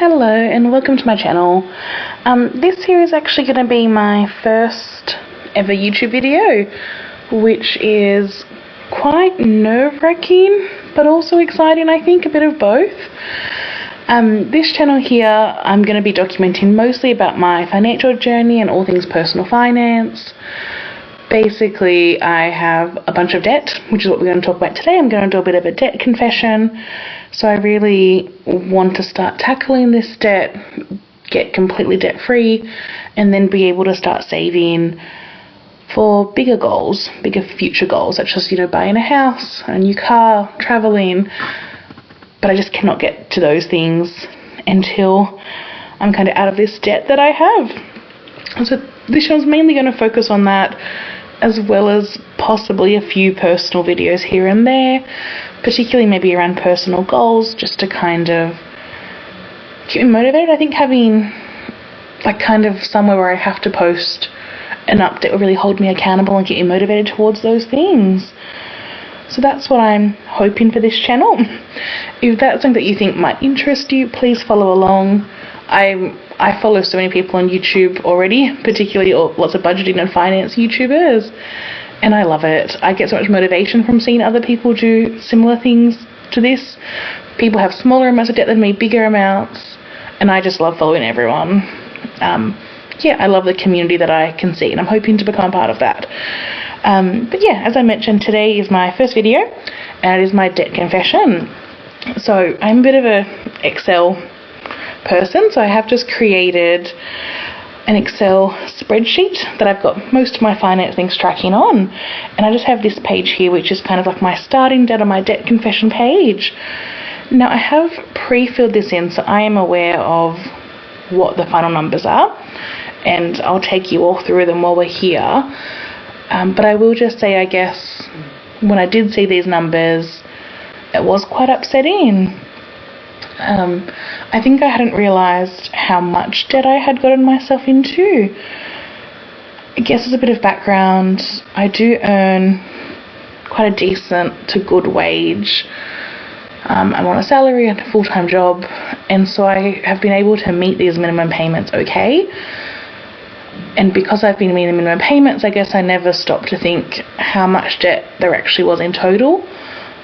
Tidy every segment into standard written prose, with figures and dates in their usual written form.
Hello and welcome to my channel. This here is actually going to be my first ever YouTube video, which is quite nerve-wracking but also exciting, I think, a bit of both. This channel here, I'm going to be documenting mostly about my financial journey and all things personal finance. Basically, I have a bunch of debt, which is what we're going to talk about today. I'm going to do a bit of a debt confession. So I really want to start tackling this debt, get completely debt-free, and then be able to start saving for bigger goals, bigger future goals, such as, buying a house, a new car, traveling. But I just cannot get to those things until I'm kind of out of this debt that I have. So this channel is mainly going to focus on that, as well as possibly a few personal videos here and there, particularly maybe around personal goals, just to kind of keep me motivated. I think having kind of somewhere where I have to post an update will really hold me accountable and get me motivated towards those things. So that's what I'm hoping for this channel. If that's something that you think might interest you, please follow along. I follow so many people on YouTube already, particularly lots of budgeting and finance YouTubers, and I love it. I get so much motivation from seeing other people do similar things to this. People have smaller amounts of debt than me, bigger amounts, and I just love following everyone. I love the community that I can see, and I'm hoping to become part of that. But yeah, as I mentioned, today is my first video, and it is my debt confession. So I'm a bit of a Excel person, so I have just created an Excel spreadsheet that I've got most of my finance things tracking on, and I just have this page here which is kind of like my starting debt on my debt confession page. Now I have pre-filled this in, so I am aware of what the final numbers are, and I'll take you all through them while we're here. But I will just say, I guess, when I did see these numbers, it was quite upsetting. I think I hadn't realised how much debt I had gotten myself into. I guess as a bit of background, I do earn quite a decent to good wage. I'm on a salary and a full-time job, and so I have been able to meet these minimum payments okay. And because I've been meeting minimum payments, I guess I never stopped to think how much debt there actually was in total,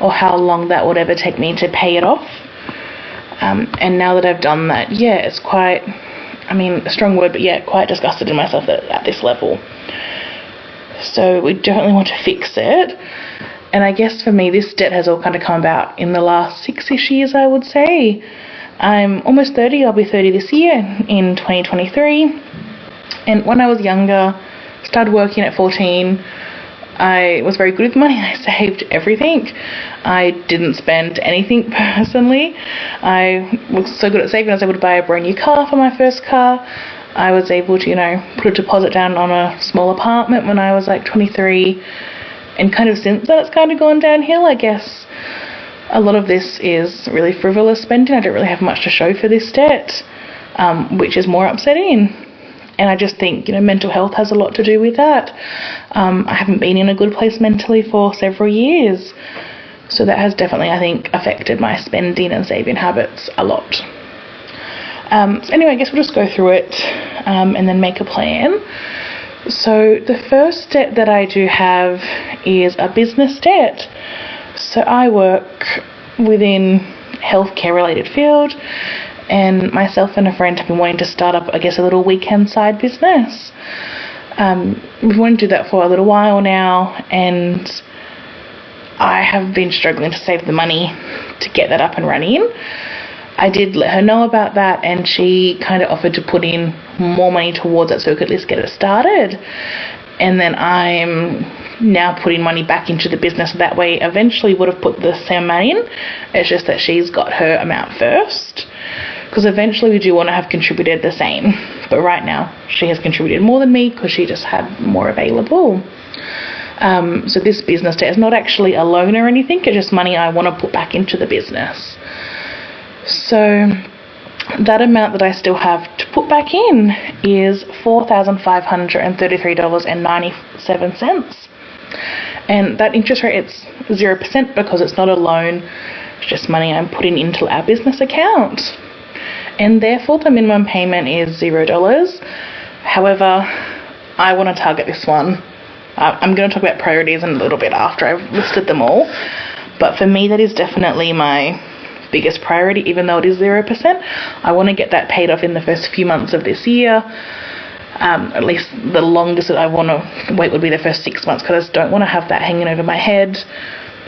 or how long that would ever take me to pay it off. And now that I've done that, it's quite, a strong word, but quite disgusted in myself at this level. So we definitely want to fix it. And I guess for me, this debt has all kind of come about in the last 6-ish years, I would say. I'm almost 30, I'll be 30 this year in 2023. And when I was younger, started working at 14, I was very good with money. I saved everything. I didn't spend anything personally. I was so good at saving, I was able to buy a brand new car for my first car. I was able to, put a deposit down on a small apartment when I was 23. And kind of since that, it's kind of gone downhill. I guess a lot of this is really frivolous spending. I don't really have much to show for this debt, which is more upsetting. And I just think, mental health has a lot to do with that. I haven't been in a good place mentally for several years. So that has definitely, I think, affected my spending and saving habits a lot. So anyway, I guess we'll just go through it and then make a plan. So the first debt that I do have is a business debt. So I work within healthcare related field, and myself and a friend have been wanting to start up, I guess, a little weekend side business. We've wanted to do that for a little while now, and I have been struggling to save the money to get that up and running. I did let her know about that, and she kind of offered to put in more money towards it so we could at least get it started. And then I'm now putting money back into the business. That way, eventually would have put the same amount in. It's just that she's got her amount first, because eventually we do want to have contributed the same. But right now, she has contributed more than me because she just had more available. So this business debt is not actually a loan or anything. It's just money I want to put back into the business. So that amount that I still have to put back in is $4,533.97. And that interest rate is 0% because it's not a loan. It's just money I'm putting into our business account. and therefore the minimum payment is $0. However, I want to target this one. I'm going to talk about priorities in a little bit after I've listed them all, but for me that is definitely my biggest priority, even though it is 0%. I want to get that paid off in the first few months of this year. At least the longest that I want to wait would be the first 6 months, because I just don't want to have that hanging over my head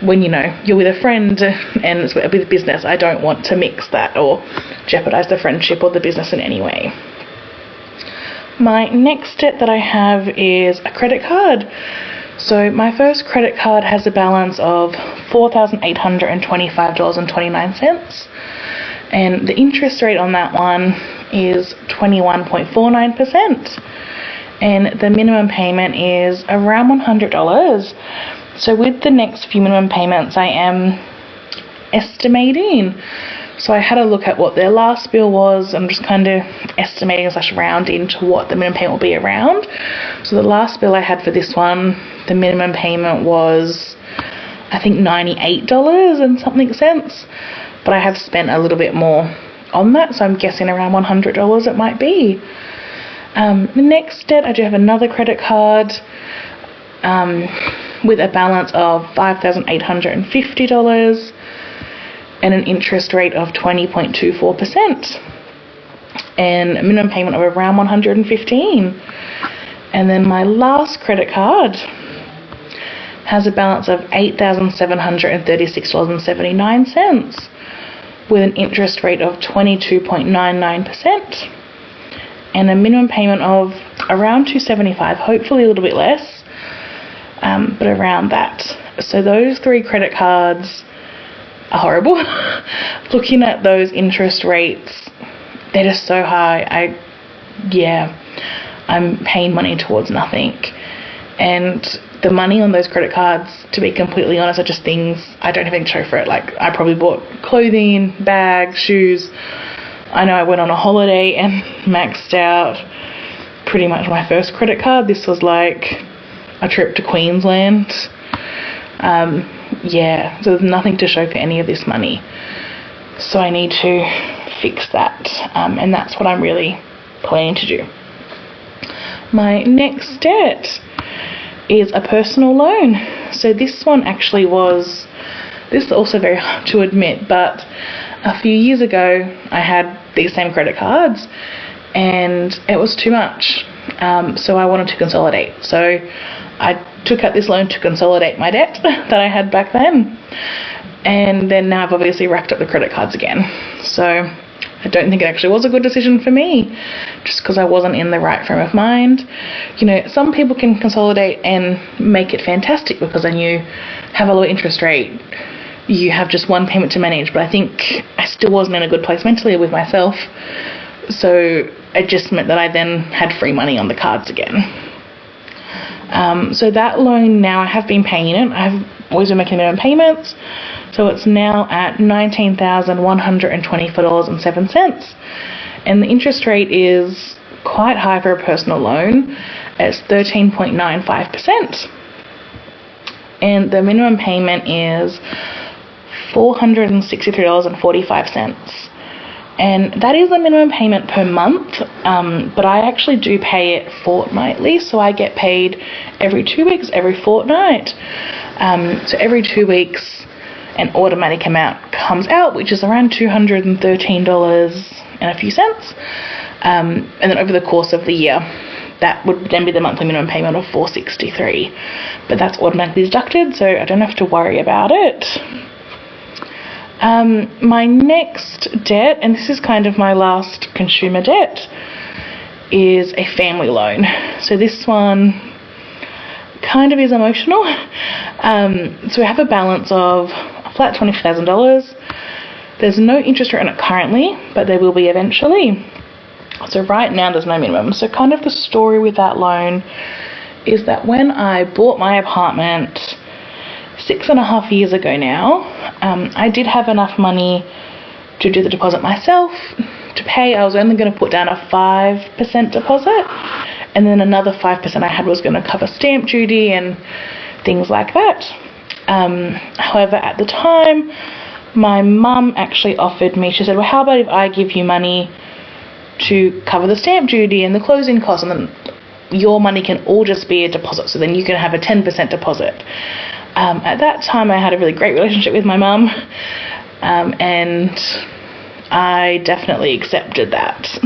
when, you know, you're with a friend and it's with business. I don't want to mix that or jeopardize the friendship or the business in any way. My next debt that I have is a credit card. So my first credit card has a balance of $4,825.29, and the interest rate on that one is 21.49%, and the minimum payment is around $100. So with the next few minimum payments, I am estimating. So I had a look at what their last bill was. I'm just kind of estimating / rounding to what the minimum payment will be around. So the last bill I had for this one, the minimum payment was, I think, $98 and something cents. But I have spent a little bit more on that, so I'm guessing around $100 it might be. The next debt, I do have another credit card with a balance of $5,850 and an interest rate of 20.24%, and a minimum payment of around $115. And then my last credit card has a balance of $8,736.79 with an interest rate of 22.99% and a minimum payment of around $275, hopefully a little bit less, but around that. So those 3 credit cards are horrible. Looking at those interest rates, they're just so high. I'm paying money towards nothing. And the money on those credit cards, to be completely honest, are just things I don't even show for it. Like, I probably bought clothing, bags, shoes. I know I went on a holiday and maxed out pretty much my first credit card. This was like a trip to Queensland. So there's nothing to show for any of this money. So I need to fix that, and that's what I'm really planning to do. My next debt is a personal loan. So this one actually was, this is also very hard to admit, but a few years ago I had these same credit cards and it was too much. So I wanted to consolidate. So I took out this loan to consolidate my debt that I had back then. And then now I've obviously racked up the credit cards again. So I don't think it actually was a good decision for me, just because I wasn't in the right frame of mind. You know, some people can consolidate and make it fantastic because then you have a low interest rate, you have just one payment to manage, but I think I still wasn't in a good place mentally with myself. So it just meant that I then had free money on the cards again. So that loan now, I have been paying it. I've always been making minimum payments. So it's now at $19,124.07. And the interest rate is quite high for a personal loan. It's 13.95%. And the minimum payment is $463.45. And that is the minimum payment per month, but I actually do pay it fortnightly, so I get paid every 2 weeks, every fortnight. So every 2 weeks an automatic amount comes out, which is around $213 and a few cents. And then over the course of the year, that would then be the monthly minimum payment of $463. But that's automatically deducted, so I don't have to worry about it. My next debt, and this is kind of my last consumer debt, is a family loan. So this one kind of is emotional. So we have a balance of a flat $20,000. There's no interest rate on it currently, but there will be eventually. So right now there's no minimum. So kind of the story with that loan is that when I bought my apartment 6.5 years ago now, I did have enough money to do the deposit myself. To pay, I was only going to put down a 5% deposit, and then another 5% I had was going to cover stamp duty and things like that. However, at the time, my mum actually offered me, she said, well, how about if I give you money to cover the stamp duty and the closing costs, and then your money can all just be a deposit, so then you can have a 10% deposit. At that time I had a really great relationship with my mum, and I definitely accepted that.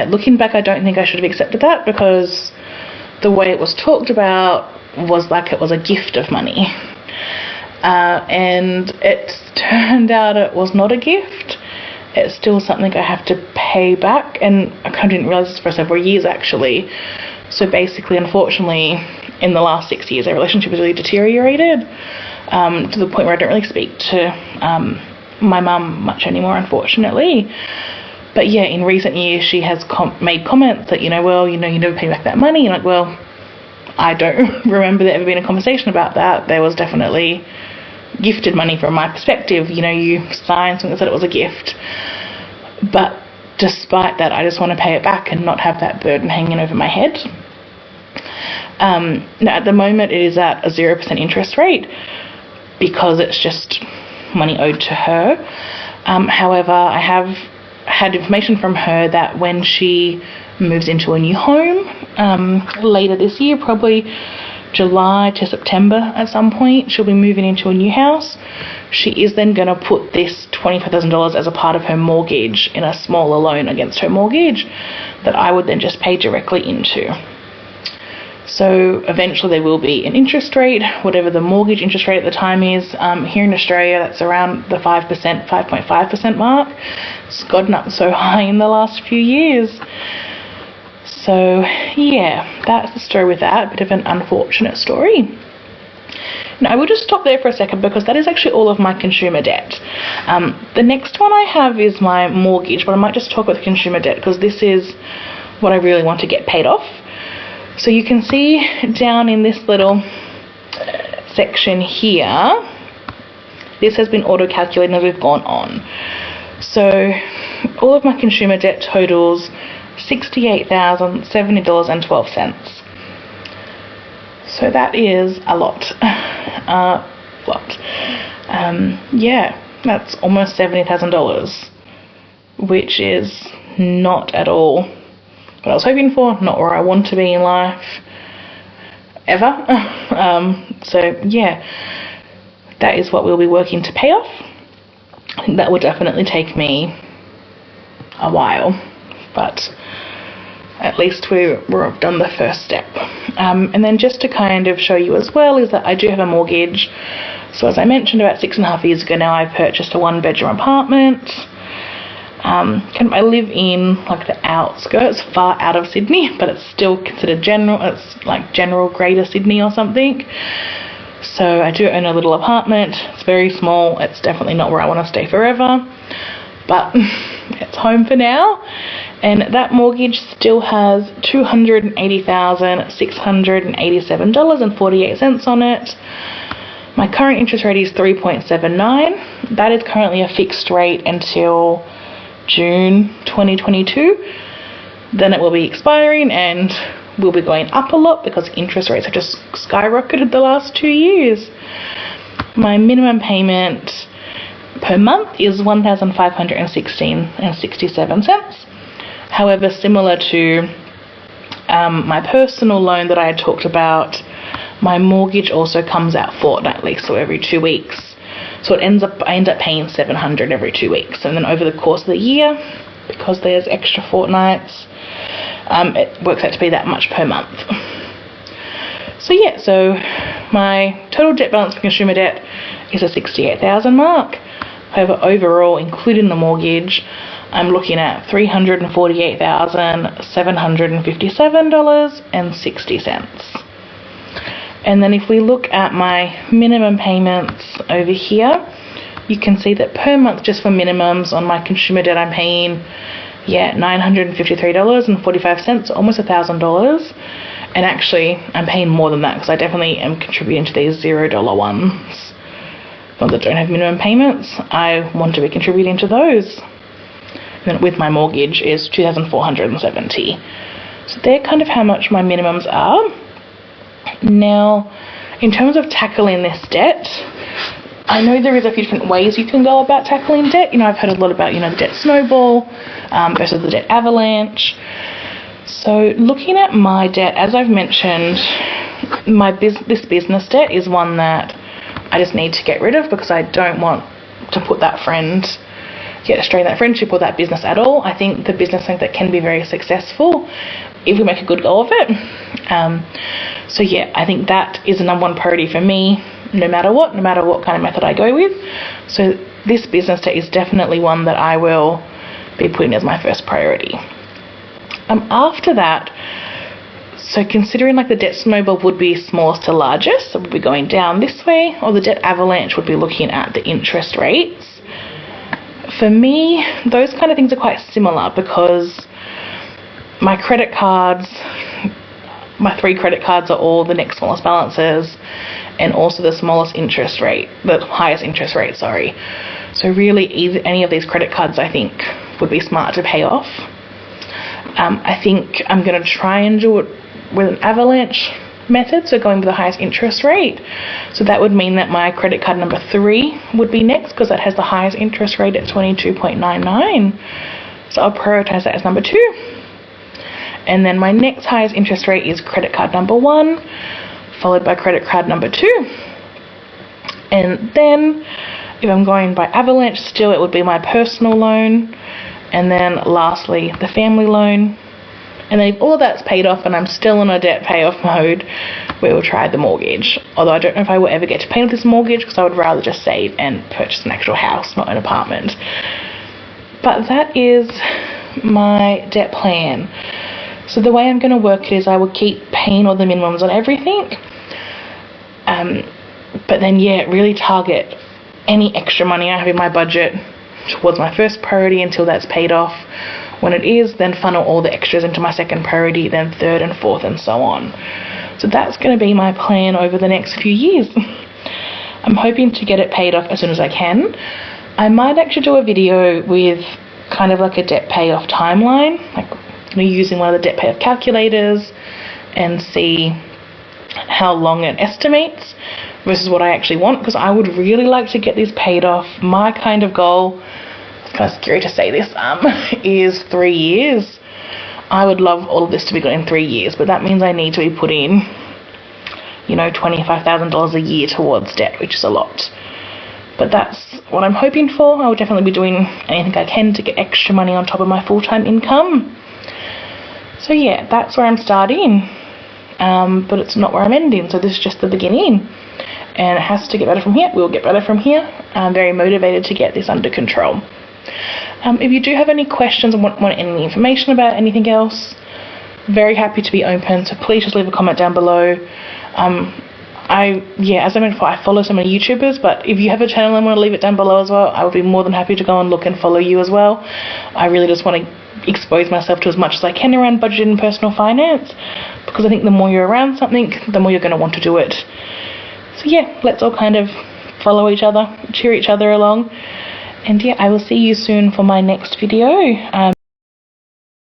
Looking back, I don't think I should have accepted that, because the way it was talked about was like it was a gift of money. And it turned out it was not a gift. It's still something I have to pay back, and I kind of didn't realise this for several years actually. So basically, unfortunately, in the last 6 years, our relationship has really deteriorated, to the point where I don't really speak to my mum much anymore, unfortunately. But yeah, in recent years, she has made comments that, you never pay back that money. And like, well, I don't remember there ever being a conversation about that. There was definitely gifted money from my perspective. You signed something that said it was a gift. But despite that, I just want to pay it back and not have that burden hanging over my head. Now, at the moment, it is at a 0% interest rate, because it's just money owed to her. However, I have had information from her that when she moves into a new home later this year, probably July to September at some point, she'll be moving into a new house. She is then going to put this $25,000 as a part of her mortgage in a smaller loan against her mortgage that I would then just pay directly into. So eventually there will be an interest rate, whatever the mortgage interest rate at the time is. Here in Australia, that's around the 5.5% mark. It's gotten up so high in the last few years. So yeah, that's the story with that. A bit of an unfortunate story. Now, I will just stop there for a second, because that is actually all of my consumer debt. The next one I have is my mortgage, but I might just talk about the consumer debt, because this is what I really want to get paid off. So you can see down in this little section here, this has been auto-calculated as we've gone on. So all of my consumer debt totals $68,070.12. So that is a lot. That's almost $70,000, which is not at all what I was hoping for, not where I want to be in life, ever. So yeah, that is what we'll be working to pay off. I think that will definitely take me a while, but at least we've done the first step. And then just to kind of show you as well is that I do have a mortgage. So as I mentioned, about 6.5 years ago now, I purchased a 1-bedroom apartment. I live in like the outskirts, far out of Sydney, but it's still considered general. It's like general Greater Sydney or something. So I do own a little apartment. It's very small. It's definitely not where I want to stay forever, but it's home for now. And that mortgage still has $280,687.48 on it. My current interest rate is 3.79. That is currently a fixed rate until June 2022. Then it will be expiring and will be going up a lot, because interest rates have just skyrocketed the last 2 years. My minimum payment per month is $1,516.67. However, similar to my personal loan that I had talked about, my mortgage also comes out fortnightly, so every 2 weeks. So I end up paying $700 every 2 weeks, and then over the course of the year, because there's extra fortnights, it works out to be that much per month. So yeah, so my total debt balance for consumer debt is a $68,000 mark. However, overall, including the mortgage, I'm looking at $348,757.60. And then if we look at my minimum payments over here, you can see that per month, just for minimums on my consumer debt, I'm paying $953.45, almost $1,000. And actually, I'm paying more than that, because I definitely am contributing to these $0 ones. Ones that don't have minimum payments, I want to be contributing to those. And then with my mortgage is $2,470. So they're kind of how much my minimums are. Now, in terms of tackling this debt, I know there is a few different ways you can go about tackling debt. You know, I've heard a lot about, the debt snowball versus the debt avalanche. So looking at my debt, as I've mentioned, this business debt is one that I just need to get rid of because I don't want to put strain that friendship or that business at all. I think the business thing that can be very successful if we make a good go of it. So yeah, I think that is the number one priority for me, no matter what kind of method I go with. So this business debt is definitely one that I will be putting as my first priority. After that, so considering like the debt snowball would be smallest to largest, so we'll be going down this way, or the debt avalanche would be looking at the interest rates. For me, those kind of things are quite similar because my credit cards, my 3 credit cards are all the next smallest balances and also the smallest interest rate, the highest interest rate, sorry. So really any of these credit cards I think would be smart to pay off. I think I'm going to try and do it with an avalanche method, so going with the highest interest rate. So that would mean that my credit card number 3 would be next because that has the highest interest rate at 22.99. So I'll prioritize that as number 2. And then my next highest interest rate is credit card number 1, followed by credit card number 2. And then if I'm going by avalanche still, it would be my personal loan. And then lastly, the family loan. And then if all of that's paid off and I'm still in a debt payoff mode, we will try the mortgage. Although I don't know if I will ever get to pay off this mortgage because I would rather just save and purchase an actual house, not an apartment. But that is my debt plan. So the way I'm going to work it is I will keep paying all the minimums on everything. But then, really target any extra money I have in my budget towards my first priority until that's paid off. When it is, then funnel all the extras into my second priority, then third and fourth and so on. So that's going to be my plan over the next few years. I'm hoping to get it paid off as soon as I can. I might actually do a video with kind of like a debt payoff timeline, like using one of the debt payoff calculators and see how long it estimates versus what I actually want, because I would really like to get this paid off. My kind of goal, it's kind of scary to say this, is 3 years. I would love all of this to be done in 3 years, but that means I need to be putting, $25,000 a year towards debt, which is a lot. But that's what I'm hoping for. I will definitely be doing anything I can to get extra money on top of my full-time income. So yeah, that's where I'm starting, but it's not where I'm ending, so this is just the beginning. And it has to get better from here. We'll get better from here. I'm very motivated to get this under control. If you do have any questions or want any information about anything else, very happy to be open, so please just leave a comment down below. As I mentioned before, I follow so many YouTubers, but if you have a channel and want to leave it down below as well, I would be more than happy to go and look and follow you as well. I really just want to expose myself to as much as I can around budgeting and personal finance, because I think the more you're around something, the more you're going to want to do it. So yeah, let's all kind of follow each other, cheer each other along. And yeah, I will see you soon for my next video.